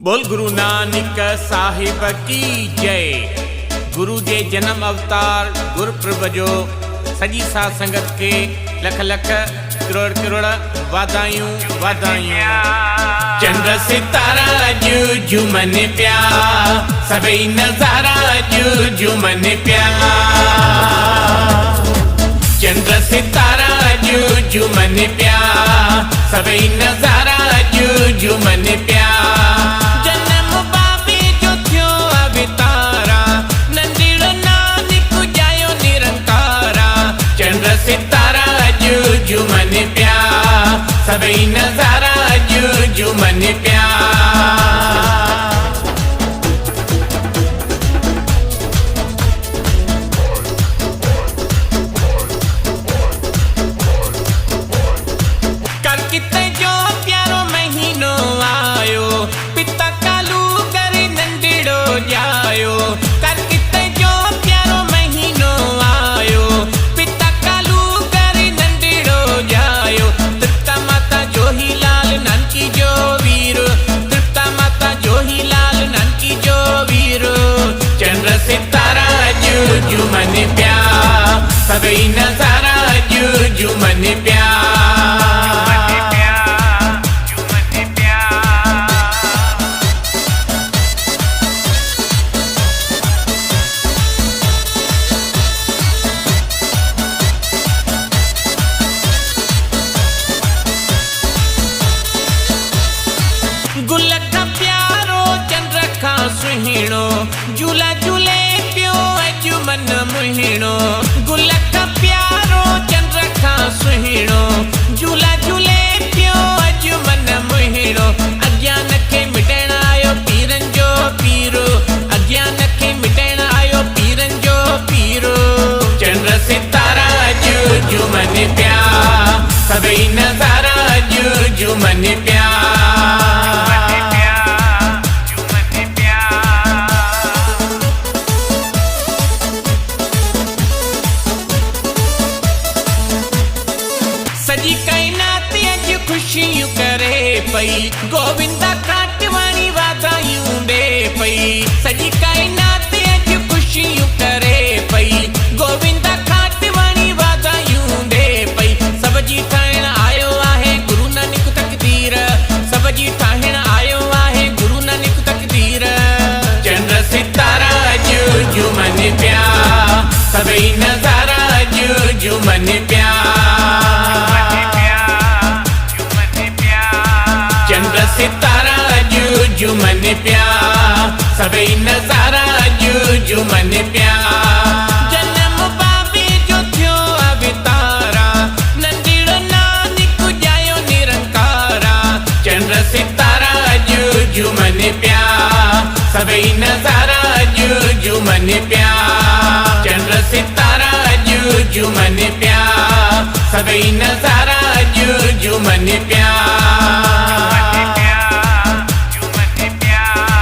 बोल गुरु नानक साहिब की जय। गुरु जे जन्म अवतार गुरपुरब जो सजी साध संगत के लख लख करोड़ करोड़ वाधायूं वाधायूं। चंद्र सितारा जू मन प्या सभई नजारा जू मन प्या। चंद्र सितारा जू मन प्या सभई नजारा जू मन प्या। जन्म बाबे जो थियो अवतारा नंढिड़ो नानक जायो निरंकारा। चंद्र सितारा जू मन प्या सभई नजारा जू मन प्या। जू मन प्या सभई नजारा जू मन प्या। गुल का प्यारो चंद्र का सुहिणो झूला झूले मन मुहिणो। गुल का प्यारो चंद्र का सुहिणो झूला झूले पियो अज मन मुहिणो। अज्ञान के मिटण आयो पीरन जो पीरो। अज्ञान के मिटण आयो पीरन जो पीरो। चंद्र सितारा जू मन प्या सभई नजारा जू मन प्या। सजी कायनात अज खुशियूं करे पई गोविंदा काटवाणी वाधायूं दे पई। सजी कायनात अज खुशियूं करे पई गोविंदा काटवाणी वाधायूं दे पई। सब जी ठाहिण आयो आहे गुरु नानक तकदीर। सब जी ठाहिण आयो आहे गुरु नानक तकदीर। चंद्र सितारा जू मन प्या सभई नजारा जू मन प्या। चंद्र सितारा जू मन प्या सभई नजारा जू मन प्या। जन्म बाबे जो थियो अवतारा नंढिड़ो नानक जायो निरंकारा। चंद्र सितारा जू मन प्या सभई नजारा जू मन प्या। चंद्र सितारा जू मन प्या सभई नजारा जू मन प्या।